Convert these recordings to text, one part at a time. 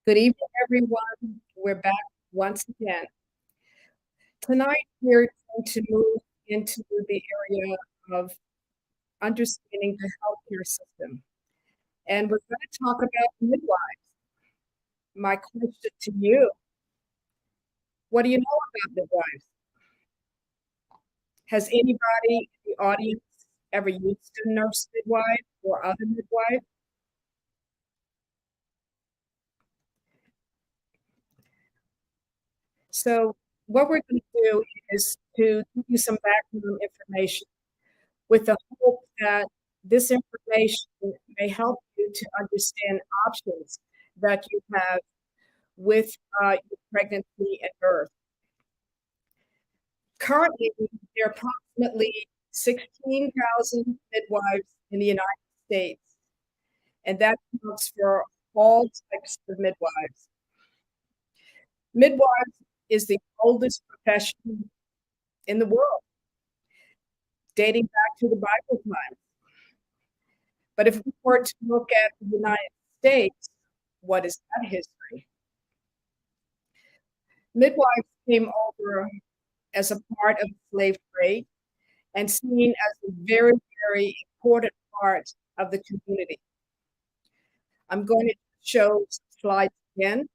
Good evening, everyone. We're back once again. Tonight, we're going to move into the area of understanding the healthcare system. And we're going to talk about midwives. My question to you, what do you know about midwives? Has anybody in the audience ever used a nurse midwife or other midwife? So, what we're going to do is to give you some background information with the hope that this information may help you to understand options that you have with your pregnancy and birth. Currently, there are approximately 16,000 midwives in the United States, and that counts for all types of midwives. Midwives is the oldest profession in the world, dating back to the Bible times. But if we were to look at the United States, what is that history? Midwives came over as a part of the slave trade and seen as a very, very important part of the community. I'm going to show slides again.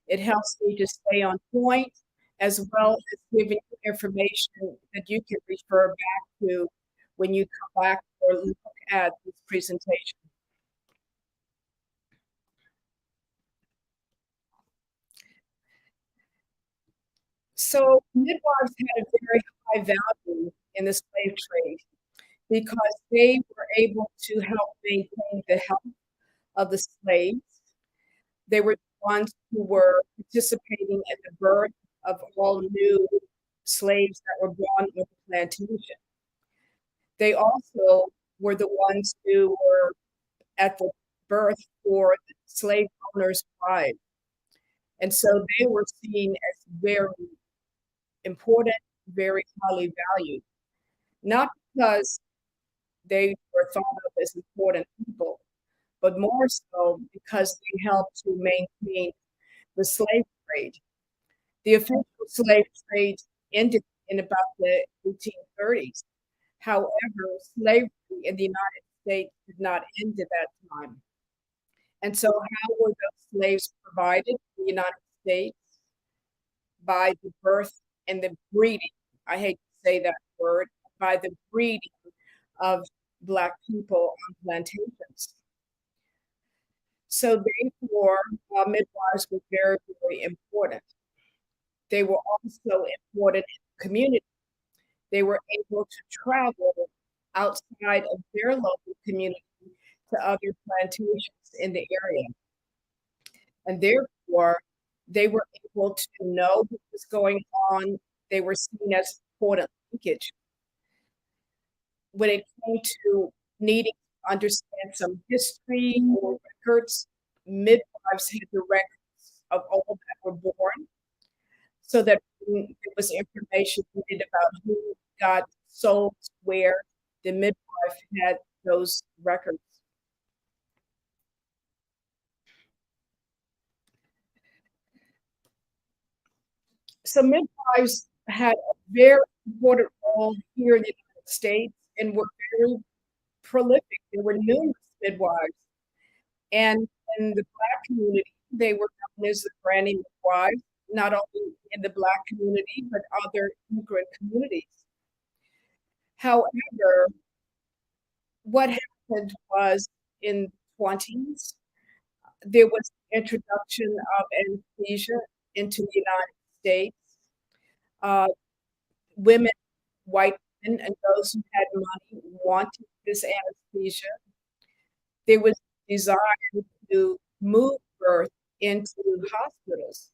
It helps me to stay on point as well as giving you information that you can refer back to when you come back or look at this presentation. So midwives had a very high value in the slave trade because they were able to help maintain the health of the slaves. They were the ones who were participating in the birth of all new slaves that were born on the plantation. They also were the ones who were at the birth for the slave owners' wives. And so they were seen as very important, very highly valued, not because they were thought of as important people, but more so because they helped to maintain the slave trade. The official slave trade ended in about the 1830s. However, slavery in the United States did not end at that time. And so, how were those slaves provided in the United States? By the birth and the breeding. I hate to say that word, by the breeding of Black people on plantations. So, therefore, midwives were very, very important. They were also important in the community. They were able to travel outside of their local community to other plantations in the area. And therefore, they were able to know what was going on. They were seen as important linkage. When it came to needing to understand some history or records, midwives had the records of all that were born so that when there was information needed about who got sold where, the midwife had those records. So midwives had a very important role here in the United States and were very prolific. There were numerous midwives. And in the Black community, they were known as the granny midwives, not only in the Black community, but other immigrant communities. However, what happened was in the 20s, there was the introduction of anesthesia into the United States. Uh, Women, white women, and those who had money wanted this anesthesia. There was a desire to move birth into hospitals.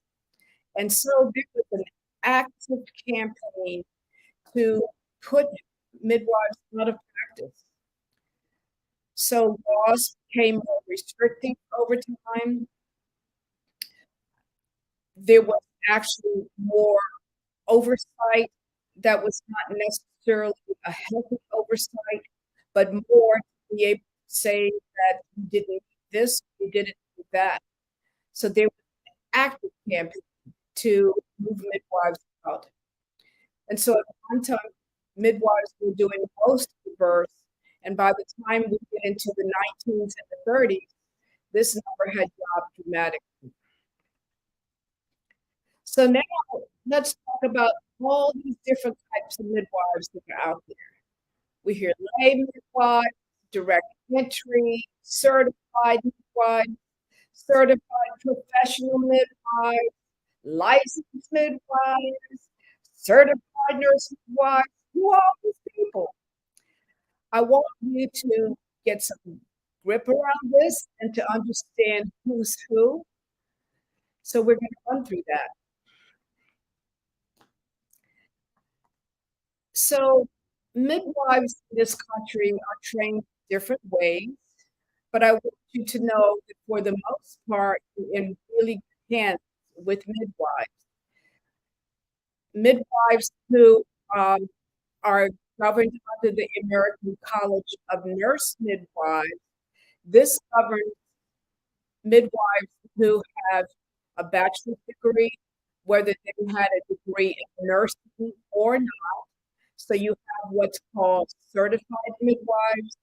And so there was an active campaign to put midwives out of practice. So laws became more restrictive over time. There was actually more oversight that was not necessarily a healthy oversight, but more to be able to say that you didn't do this, you didn't do that. So there was active campaign to move midwives out. And so at one time, midwives were doing most of the births, and by the time we get into the 19s and the 30s, this number had dropped dramatically. So now let's talk about all these different types of midwives that are out there. We hear lay midwives, direct entry, certified midwives, certified professional midwives, licensed midwives, certified nurse midwives. Who are all these people? I want you to get some grip around this and to understand who's who. So we're going to run through that. So midwives in this country are trained different ways, but I want you to know that for the most part, you're in really good hands with midwives. Midwives who are governed under the American College of Nurse Midwives. This governs midwives who have a bachelor's degree, whether they had a degree in nursing or not. So you have what's called certified midwives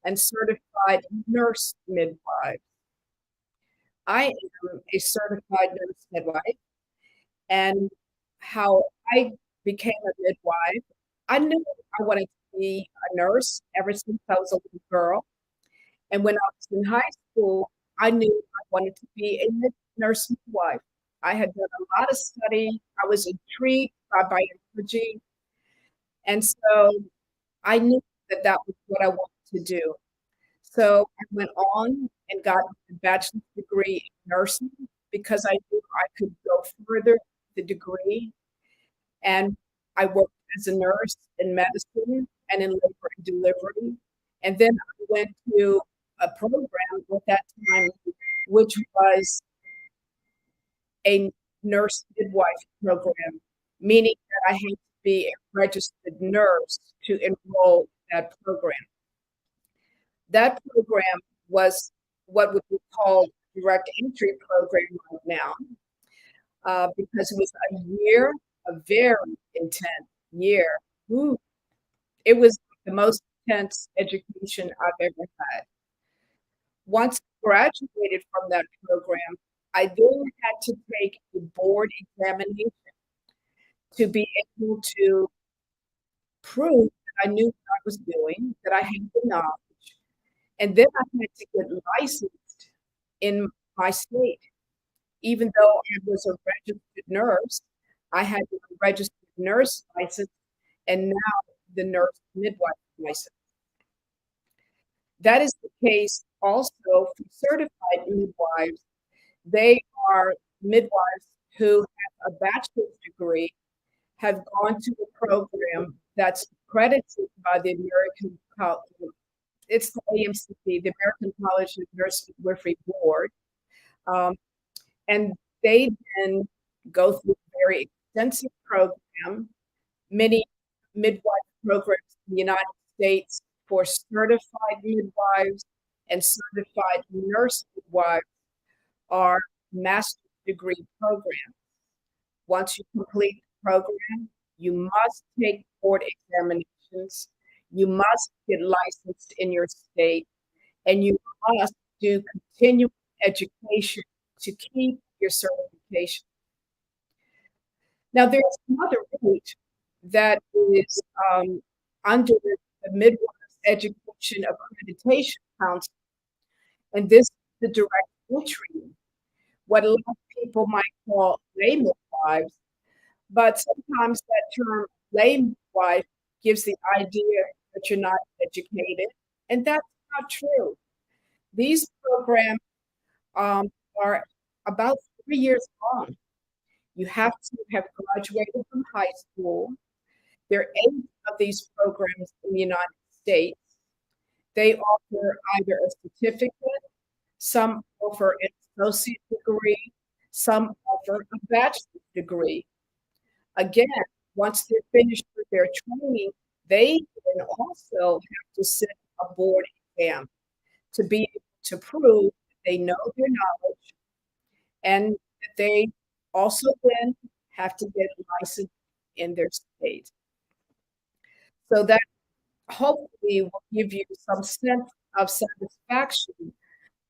and certified nurse midwives. I am a certified nurse midwife, and how I became a midwife, I knew I wanted to be a nurse ever since I was a little girl. And when I was in high school, I knew I wanted to be a nurse midwife. I had done a lot of study. I was intrigued by biology. And so I knew that that was what I wanted to do. So I went on and got a bachelor's degree in nursing because I knew I could go further with the degree. And I worked as a nurse in medicine and in labor and delivery. And then I went to a program at that time, which was a nurse midwife program, meaning that I had to be a registered nurse to enroll in that program. That program was what would be called direct entry program right now, because it was a year, a very intense year. Ooh, it was the most intense education I've ever had. Once I graduated from that program, I then had to take a board examination to be able to prove that I knew what I was doing, that I had the knowledge, and then I had to get licensed in my state. Even though I was a registered nurse, I had the registered nurse license and now the nurse midwife license. That is the case also for certified midwives. They are midwives who have a bachelor's degree, have gone to a program that's accredited by the American College. It's the AMCP, the American College of Nurse Midwifery Board. And they then go through a very extensive program, many midwife programs in the United States for certified midwives and certified nurse midwives are master's degree programs. Once you complete the program, you must take board examinations, you must get licensed in your state, and you must do continuing education to keep your certification. Now, there's another route that is under the Midwives Education Accreditation Council, and this is the direct entry, what a lot of people might call lay midwives, but sometimes that term lay midwife gives the idea that you're not educated, and that's not true. These programs are about 3 years long. You have to have graduated from high school. There are 8 of these programs in the United States. They offer either a certificate, some offer an associate degree, some offer a bachelor's degree. Again, once they're finished with their training, they can also have to sit a board exam to be able to prove that they know their knowledge and that they also then have to get licensed in their state. So that hopefully will give you some sense of satisfaction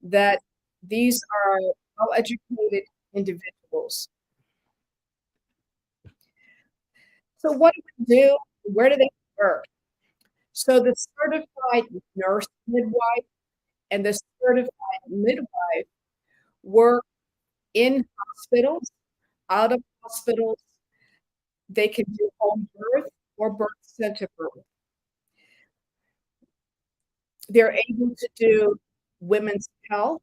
that these are well-educated individuals. So what do we do? Where do they work? So the certified nurse midwife and the certified midwife work in hospitals, out of hospitals. They can do home birth or birth center birth. They're able to do women's health,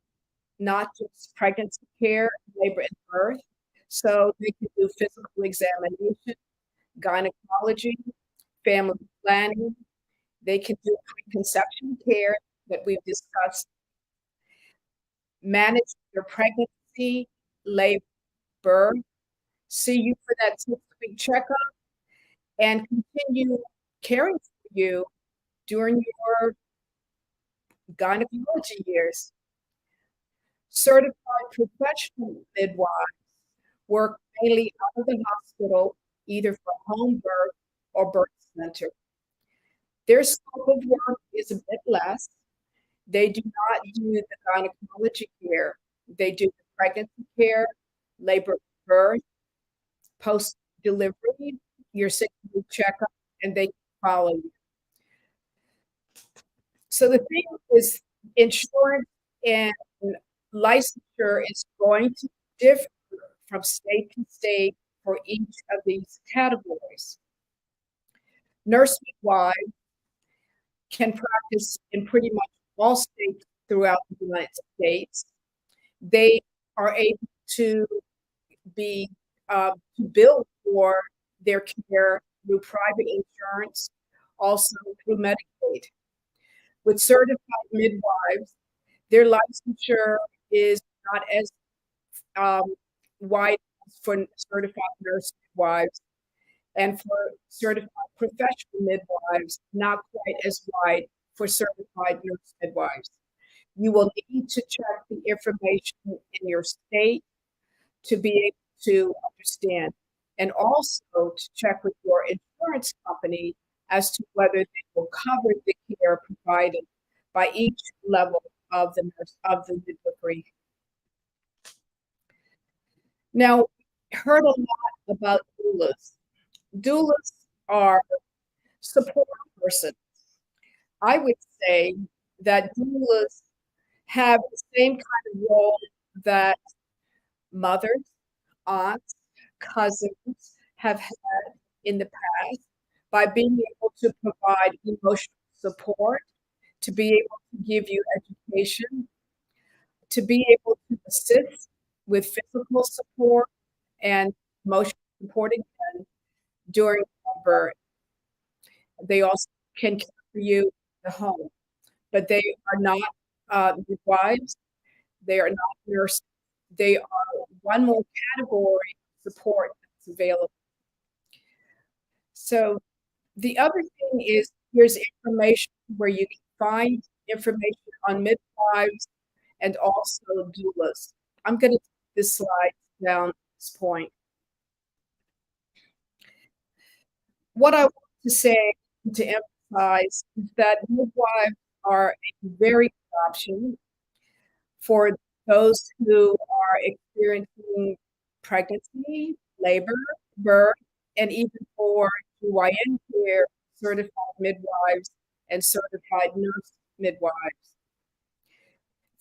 not just pregnancy care, labor and birth. So they can do physical examination, gynecology, family planning. They can do preconception care that we've discussed, manage your pregnancy, labor, birth, see you for that 6-week checkup, and continue caring for you during your gynecology years. Certified professional midwives work mainly out of the hospital, either for home birth or birth center. Their scope of work is a bit less. They do not do the gynecology care. They do the pregnancy care, labor, birth, post delivery, your 6-week checkup, and they follow you. So the thing is, insurance and licensure is going to differ from state to state for each of these categories. Nurse midwives can practice in pretty much all states throughout the United States. They are able to be to bill for their care through private insurance, also through Medicaid. With certified midwives, their licensure is not as wide as for certified nurse midwives, and for certified professional midwives, not quite as wide for certified nurse midwives. You will need to check the information in your state to be able to understand, and also to check with your insurance company as to whether they will cover the care provided by each level of the nurse of the midwifery. Now, heard a lot about doulas. Doulas are support persons. I would say that doulas have the same kind of role that mothers, aunts, cousins have had in the past by being able to provide emotional support, to be able to give you education, to be able to assist with physical support and emotional support again during birth. They also can care for you in the home, but they are not midwives. They are not nurses. They are one more category of support that's available. So the other thing is here's information where you can find information on midwives and also doulas. I'm going to take this slide down at this point. What I want to say, to emphasize, is that midwives are a very good option for those who are experiencing pregnancy, labor, birth, and even for GYN care, certified midwives and certified nurse midwives.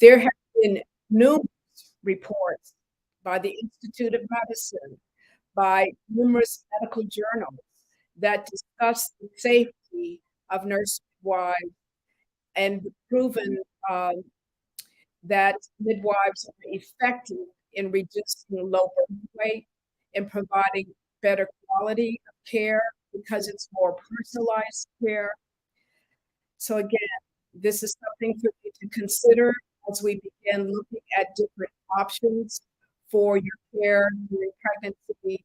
There have been numerous reports by the Institute of Medicine, by numerous medical journals that discuss the safety of nurse midwives and proven that midwives are effective in reducing low birth weight and providing better quality of care because it's more personalized care. So again, this is something for you to consider as we begin looking at different options for your care during pregnancy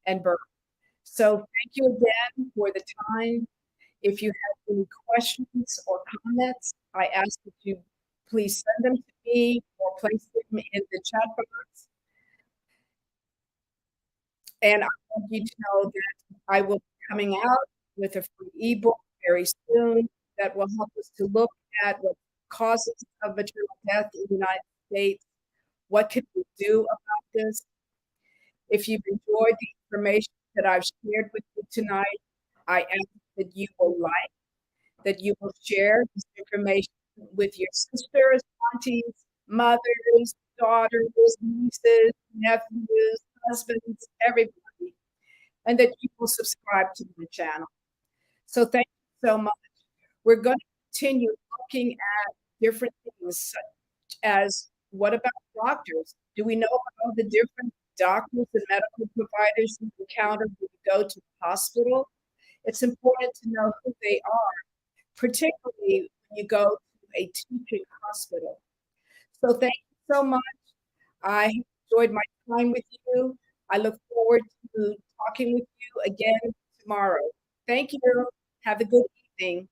and birth. So thank you again for the time. If you have any questions or comments, I ask that you please send them to me or place them in the chat box. And I want you to know that I will be coming out with a free ebook very soon that will help us to look at what causes of maternal death in the United States. What can we do about this? If you've enjoyed the information that I've shared with you tonight, I ask that you will like, that you will share this information with your sisters, aunties, mothers, daughters, nieces, nephews, husbands, everybody, and that you will subscribe to my channel. So thank you so much. We're going to continue looking at different things, such as what about doctors? Do we know about the different doctors and medical providers you encounter when you go to the hospital? It's important to know who they are, particularly when you go to a teaching hospital. So thank you so much. I enjoyed my time with you. I look forward to talking with you again tomorrow. Thank you. Have a good evening.